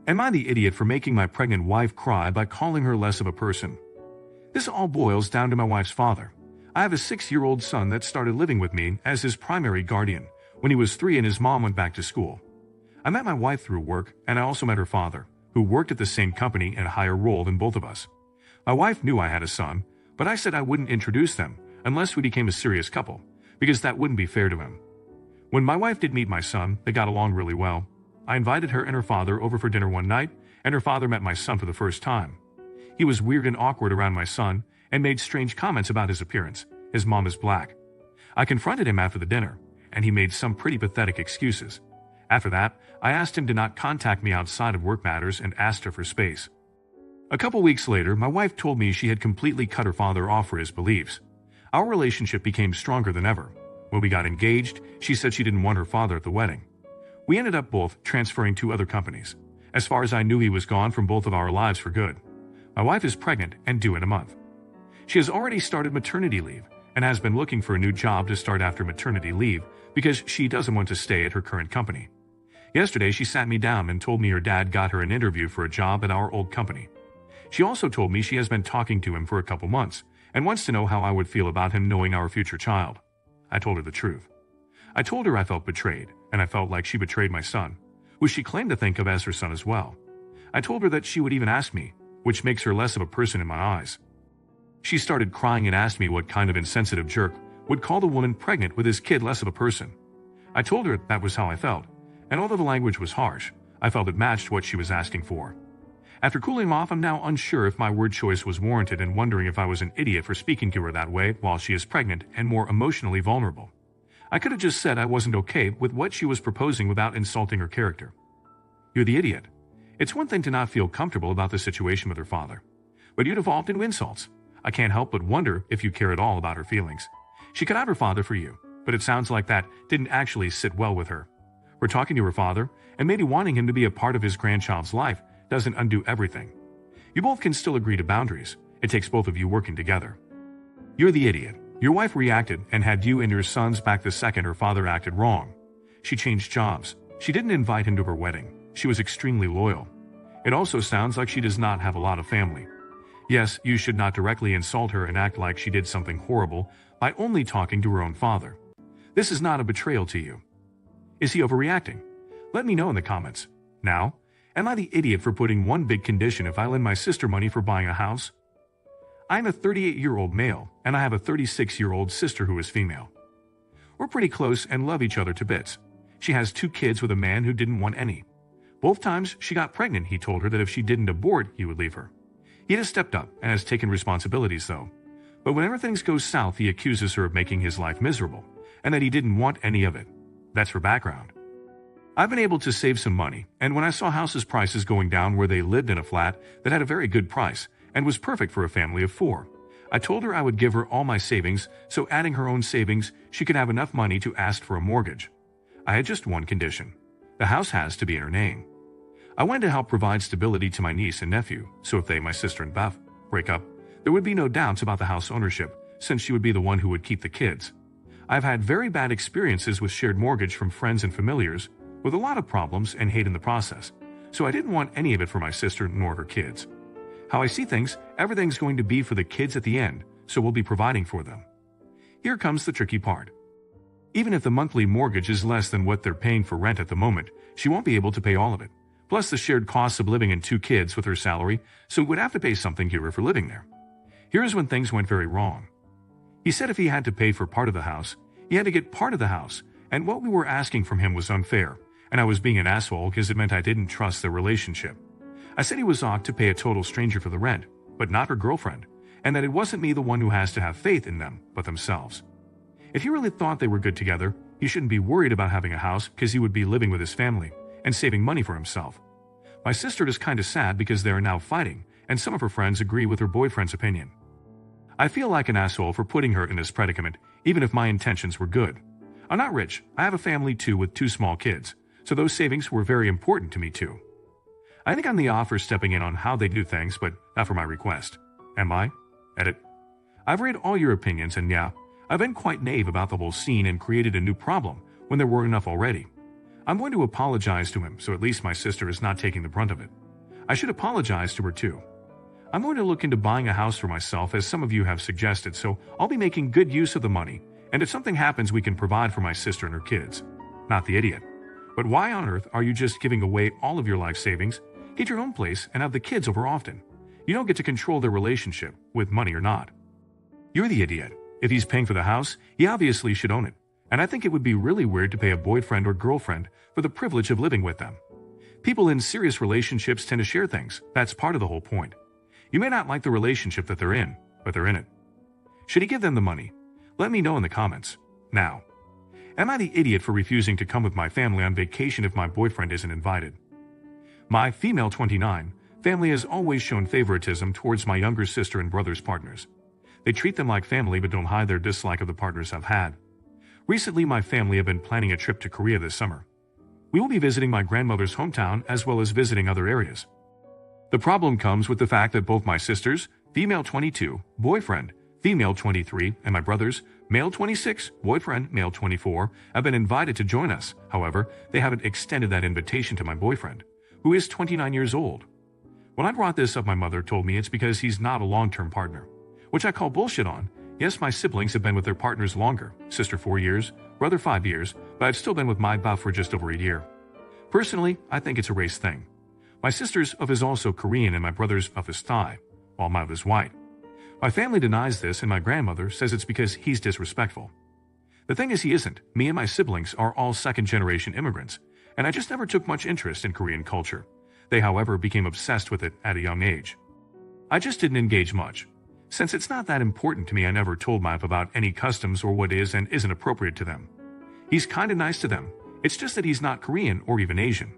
Am I the idiot for making my pregnant wife cry by calling her less of a person? This all boils down to my wife's father. I have a 6-year-old son that started living with me as his primary guardian when he was 3 and his mom went back to school. I met my wife through work, and I also met her father, who worked at the same company in a higher role than both of us. My wife knew I had a son, but I said I wouldn't introduce them unless we became a serious couple, because that wouldn't be fair to him. When my wife did meet my son, they got along really well. I invited her and her father over for dinner one night, and her father met my son for the first time. He was weird and awkward around my son and made strange comments about his appearance. His mom is black. I confronted him after the dinner, and he made some pretty pathetic excuses. After that, I asked him to not contact me outside of work matters and asked her for space. A couple weeks later, my wife told me she had completely cut her father off for his beliefs. Our relationship became stronger than ever. When we got engaged, she said she didn't want her father at the wedding. We ended up both transferring to other companies. As far as I knew, he was gone from both of our lives for good. My wife is pregnant and due in a month. She has already started maternity leave and has been looking for a new job to start after maternity leave because she doesn't want to stay at her current company. Yesterday, she sat me down and told me her dad got her an interview for a job at our old company. She also told me she has been talking to him for a couple months and wants to know how I would feel about him knowing our future child. I told her the truth. I told her I felt betrayed, and I felt like she betrayed my son, who she claimed to think of as her son as well. I told her that she would even ask me, which makes her less of a person in my eyes. She started crying and asked me what kind of insensitive jerk would call the woman pregnant with his kid less of a person. I told her that was how I felt, and although the language was harsh, I felt it matched what she was asking for. After cooling off, I'm now unsure if my word choice was warranted and wondering if I was an idiot for speaking to her that way while she is pregnant and more emotionally vulnerable. I could have just said I wasn't okay with what she was proposing without insulting her character. You're the idiot. It's one thing to not feel comfortable about the situation with her father, but you devolved into insults. I can't help but wonder if you care at all about her feelings. She cut out her father for you, but it sounds like that didn't actually sit well with her. For talking to her father and maybe wanting him to be a part of his grandchild's life doesn't undo everything. You both can still agree to boundaries. It takes both of you working together. You're the idiot. Your wife reacted and had you and your sons back the second her father acted wrong. She changed jobs. She didn't invite him to her wedding. She was extremely loyal. It also sounds like she does not have a lot of family. Yes, you should not directly insult her and act like she did something horrible by only talking to her own father. This is not a betrayal to you. Is he overreacting? Let me know in the comments. Now, am I the idiot for putting one big condition if I lend my sister money for buying a house? I'm a 38-year-old male, and I have a 36-year-old sister who is female. We're pretty close and love each other to bits. She has 2 kids with a man who didn't want any. Both times she got pregnant, he told her that if she didn't abort, he would leave her. He has stepped up and has taken responsibilities, though. But whenever things go south, he accuses her of making his life miserable, and that he didn't want any of it. That's her background. I've been able to save some money, and when I saw houses prices going down where they lived in a flat that had a very good price and was perfect for a family of 4, I told her I would give her all my savings, so adding her own savings, she could have enough money to ask for a mortgage. I had just one condition. The house has to be in her name. I wanted to help provide stability to my niece and nephew, so if they, my sister and Beth, break up, there would be no doubts about the house ownership, since she would be the one who would keep the kids. I've had very bad experiences with shared mortgage from friends and familiars, with a lot of problems and hate in the process, so I didn't want any of it for my sister nor her kids. How I see things, everything's going to be for the kids at the end, so we'll be providing for them. Here comes the tricky part. Even if the monthly mortgage is less than what they're paying for rent at the moment, she won't be able to pay all of it, plus the shared costs of living in 2 kids with her salary, so we would have to pay something here for living there. Here's when things went very wrong. He said if he had to pay for part of the house, he had to get part of the house, and what we were asking from him was unfair, and I was being an asshole because it meant I didn't trust their relationship. I said he was ought to pay a total stranger for the rent, but not her girlfriend, and that it wasn't me the one who has to have faith in them, but themselves. If he really thought they were good together, he shouldn't be worried about having a house because he would be living with his family and saving money for himself. My sister is kind of sad because they are now fighting, and some of her friends agree with her boyfriend's opinion. I feel like an asshole for putting her in this predicament, even if my intentions were good. I'm not rich. I have a family too with 2 small kids, so those savings were very important to me too. I think I'm the off for stepping in on how they do things, but not for my request. Am I? Edit. I've read all your opinions, and yeah, I've been quite naive about the whole scene and created a new problem when there were enough already. I'm going to apologize to him, so at least my sister is not taking the brunt of it. I should apologize to her too. I'm going to look into buying a house for myself, as some of you have suggested, so I'll be making good use of the money, and if something happens, we can provide for my sister and her kids. Not the idiot. But why on earth are you just giving away all of your life savings, get your own place, and have the kids over often? You don't get to control their relationship, with money or not. You're the idiot. If he's paying for the house, he obviously should own it. And I think it would be really weird to pay a boyfriend or girlfriend for the privilege of living with them. People in serious relationships tend to share things. That's part of the whole point. You may not like the relationship that they're in, but they're in it. Should he give them the money? Let me know in the comments. Now, am I the idiot for refusing to come with my family on vacation if my boyfriend isn't invited? My female 29 family has always shown favoritism towards my younger sister and brother's partners. They treat them like family but don't hide their dislike of the partners I've had. Recently, my family have been planning a trip to Korea this summer. We will be visiting my grandmother's hometown as well as visiting other areas. The problem comes with the fact that both my sisters, female 22, boyfriend, female 23, and my brothers, male 26, boyfriend, male 24, have been invited to join us. However, they haven't extended that invitation to my boyfriend, who is 29 years old. When I brought this up, my mother told me it's because he's not a long-term partner, which I call bullshit on. Yes, my siblings have been with their partners longer, sister 4 years, brother 5 years, but I've still been with my buff for just over a year. Personally, I think it's a race thing. My sister's of is also Korean and my brother's of is Thai, while my of is white. My family denies this and my grandmother says it's because he's disrespectful. The thing is, he isn't. Me and my siblings are all second-generation immigrants, and I just never took much interest in Korean culture. They, however, became obsessed with it at a young age. I just didn't engage much. Since it's not that important to me, I never told my about any customs or what is and isn't appropriate to them. He's kinda nice to them. It's just that he's not Korean or even Asian.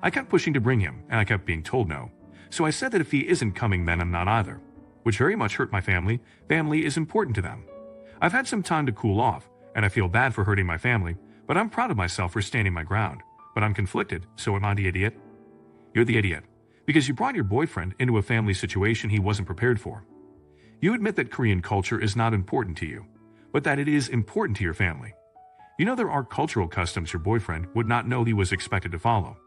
I kept pushing to bring him, and I kept being told no. So I said that if he isn't coming, then I'm not either, which very much hurt my family. Family is important to them. I've had some time to cool off, and I feel bad for hurting my family, but I'm proud of myself for standing my ground. But I'm conflicted, so am I the idiot? You're the idiot, because you brought your boyfriend into a family situation he wasn't prepared for. You admit that Korean culture is not important to you, but that it is important to your family. You know there are cultural customs your boyfriend would not know he was expected to follow.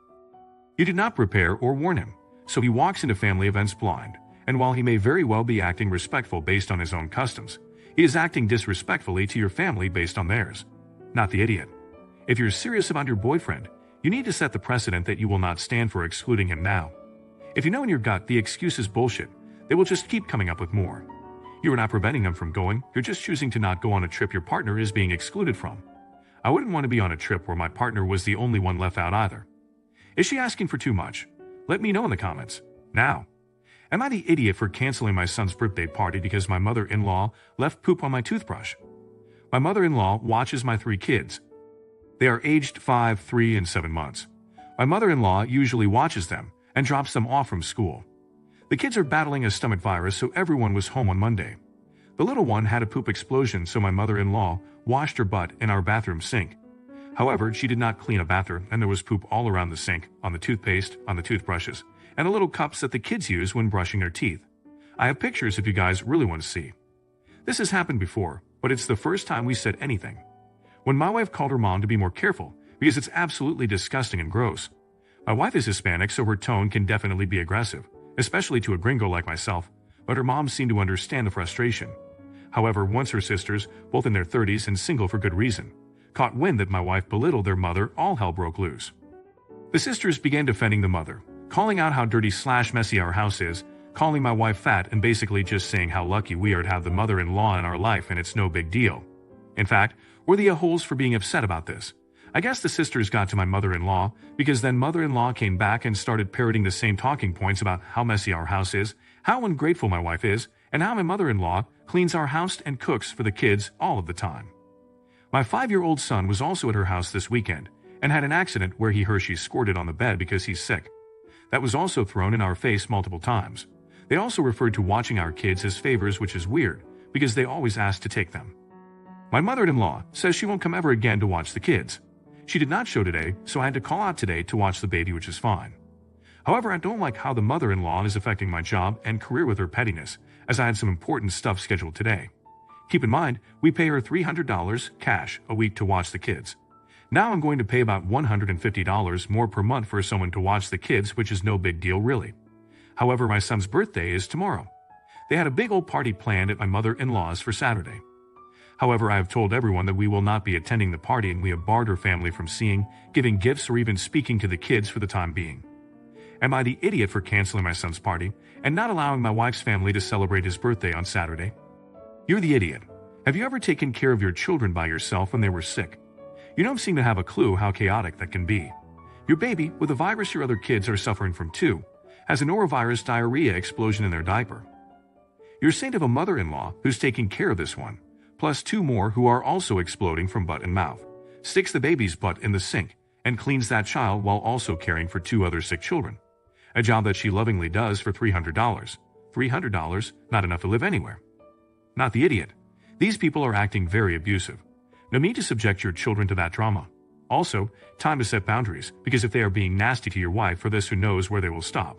You did not prepare or warn him, so he walks into family events blind, and while he may very well be acting respectful based on his own customs, he is acting disrespectfully to your family based on theirs. Not the idiot. If you're serious about your boyfriend, you need to set the precedent that you will not stand for excluding him now. If you know in your gut the excuse is bullshit, they will just keep coming up with more. You are not preventing them from going, you're just choosing to not go on a trip your partner is being excluded from. I wouldn't want to be on a trip where my partner was the only one left out either. Is she asking for too much? Let me know in the comments. Now, am I the idiot for canceling my son's birthday party because my mother-in-law left poop on my toothbrush? My mother-in-law watches my 3 kids. They are aged 5, 3, and 7 months. My mother-in-law usually watches them and drops them off from school. The kids are battling a stomach virus, so everyone was home on Monday. The little one had a poop explosion, so my mother-in-law washed her butt in our bathroom sink. However, she did not clean a bathroom, and there was poop all around the sink, on the toothpaste, on the toothbrushes, and the little cups that the kids use when brushing their teeth. I have pictures if you guys really want to see. This has happened before, but it's the first time we said anything. When my wife called her mom to be more careful, because it's absolutely disgusting and gross. My wife is Hispanic, so her tone can definitely be aggressive, especially to a gringo like myself, but her mom seemed to understand the frustration. However, once her sisters, both in their 30s and single for good reason, caught wind that my wife belittled their mother, all hell broke loose. The sisters began defending the mother, calling out how dirty/messy our house is, calling my wife fat, and basically just saying how lucky we are to have the mother-in-law in our life and it's no big deal. In fact, we're the a-holes for being upset about this. I guess the sisters got to my mother-in-law, because then mother-in-law came back and started parroting the same talking points about how messy our house is, how ungrateful my wife is, and how my mother-in-law cleans our house and cooks for the kids all of the time. My 5-year-old son was also at her house this weekend and had an accident where he Hershey squirted on the bed because he's sick. That was also thrown in our face multiple times. They also referred to watching our kids as favors, which is weird because they always ask to take them. My mother-in-law says she won't come ever again to watch the kids. She did not show today, so I had to call out today to watch the baby, which is fine. However, I don't like how the mother-in-law is affecting my job and career with her pettiness, as I had some important stuff scheduled today. Keep in mind, we pay her $300 cash a week to watch the kids. Now I'm going to pay about $150 more per month for someone to watch the kids, which is no big deal really. However, my son's birthday is tomorrow. They had a big old party planned at my mother-in-law's for Saturday. However, I have told everyone that we will not be attending the party and we have barred her family from seeing, giving gifts, or even speaking to the kids for the time being. Am I the idiot for canceling my son's party and not allowing my wife's family to celebrate his birthday on Saturday? You're the idiot. Have you ever taken care of your children by yourself when they were sick? You don't seem to have a clue how chaotic that can be. Your baby, with a virus your other kids are suffering from too, has a norovirus diarrhea explosion in their diaper. You're saint of a mother-in-law who's taking care of this one, plus 2 more who are also exploding from butt and mouth, sticks the baby's butt in the sink, and cleans that child while also caring for 2 other sick children. A job that she lovingly does for $300. $300, not enough to live anywhere. Not the idiot. These people are acting very abusive. No need to subject your children to that drama. Also, time to set boundaries, because if they are being nasty to your wife for this, who knows where they will stop.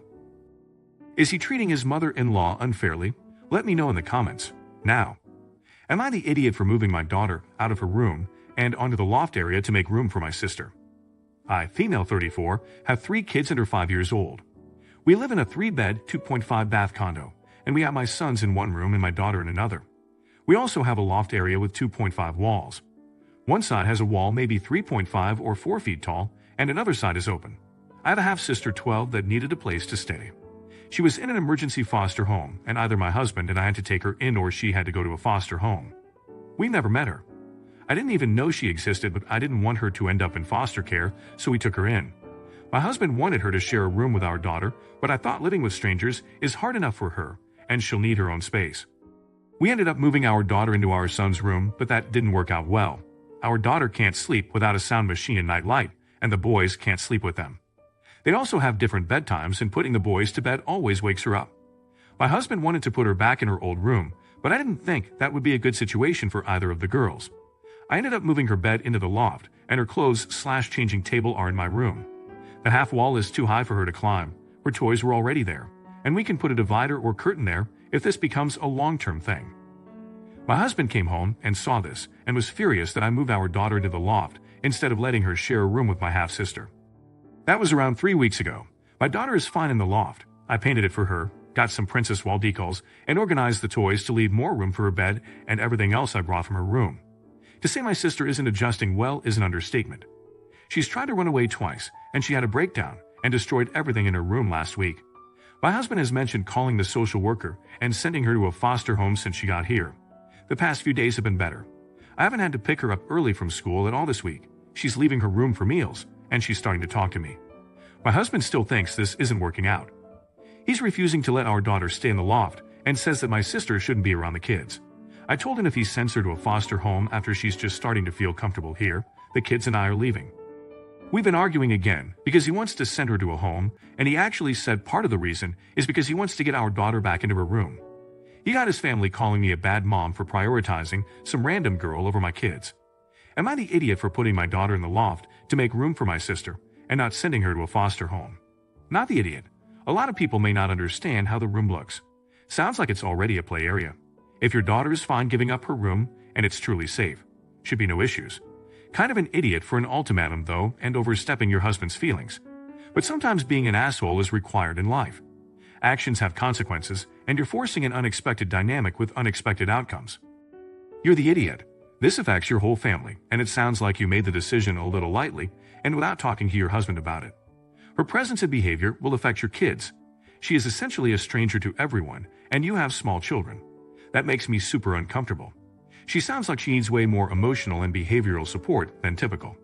Is he treating his mother-in-law unfairly? Let me know in the comments. Now, am I the idiot for moving my daughter out of her room and onto the loft area to make room for my sister? I, female 34, have 3 kids and are 5 years old. We live in a 3-bed, 2.5-bath condo, and we have my sons in one room and my daughter in another. We also have a loft area with 2.5 walls. One side has a wall maybe 3.5 or 4 feet tall, and another side is open. I have a half-sister 12 that needed a place to stay. She was in an emergency foster home, and either my husband and I had to take her in or she had to go to a foster home. We never met her. I didn't even know she existed, but I didn't want her to end up in foster care, so we took her in. My husband wanted her to share a room with our daughter, but I thought living with strangers is hard enough for her, and she'll need her own space. We ended up moving our daughter into our son's room, but that didn't work out well. Our daughter can't sleep without a sound machine and night light, and the boys can't sleep with them. They also have different bedtimes, and putting the boys to bed always wakes her up. My husband wanted to put her back in her old room, but I didn't think that would be a good situation for either of the girls. I ended up moving her bed into the loft, and her clothes/changing table are in my room. The half wall is too high for her to climb. Her toys were already there, and we can put a divider or curtain there if this becomes a long-term thing. My husband came home and saw this and was furious that I moved our daughter into the loft instead of letting her share a room with my half-sister. That was around 3 weeks ago. My daughter is fine in the loft. I painted it for her, got some princess wall decals, and organized the toys to leave more room for her bed and everything else I brought from her room. To say my sister isn't adjusting well is an understatement. She's tried to run away twice, and she had a breakdown and destroyed everything in her room last week. My husband has mentioned calling the social worker and sending her to a foster home since she got here. The past few days have been better. I haven't had to pick her up early from school at all this week. She's leaving her room for meals, and she's starting to talk to me. My husband still thinks this isn't working out. He's refusing to let our daughter stay in the loft and says that my sister shouldn't be around the kids. I told him if he sends her to a foster home after she's just starting to feel comfortable here, the kids and I are leaving. We've been arguing again because he wants to send her to a home, and he actually said part of the reason is because he wants to get our daughter back into her room. He got his family calling me a bad mom for prioritizing some random girl over my kids. Am I the idiot for putting my daughter in the loft to make room for my sister and not sending her to a foster home? Not the idiot. A lot of people may not understand how the room looks. Sounds like it's already a play area. If your daughter is fine giving up her room and it's truly safe, should be no issues. Kind of an idiot for an ultimatum though, and overstepping your husband's feelings. But sometimes being an asshole is required in life. Actions have consequences, and you're forcing an unexpected dynamic with unexpected outcomes. You're the idiot. This affects your whole family, and it sounds like you made the decision a little lightly and without talking to your husband about it. Her presence and behavior will affect your kids. She is essentially a stranger to everyone, and you have small children. That makes me super uncomfortable. She sounds like she needs way more emotional and behavioral support than typical.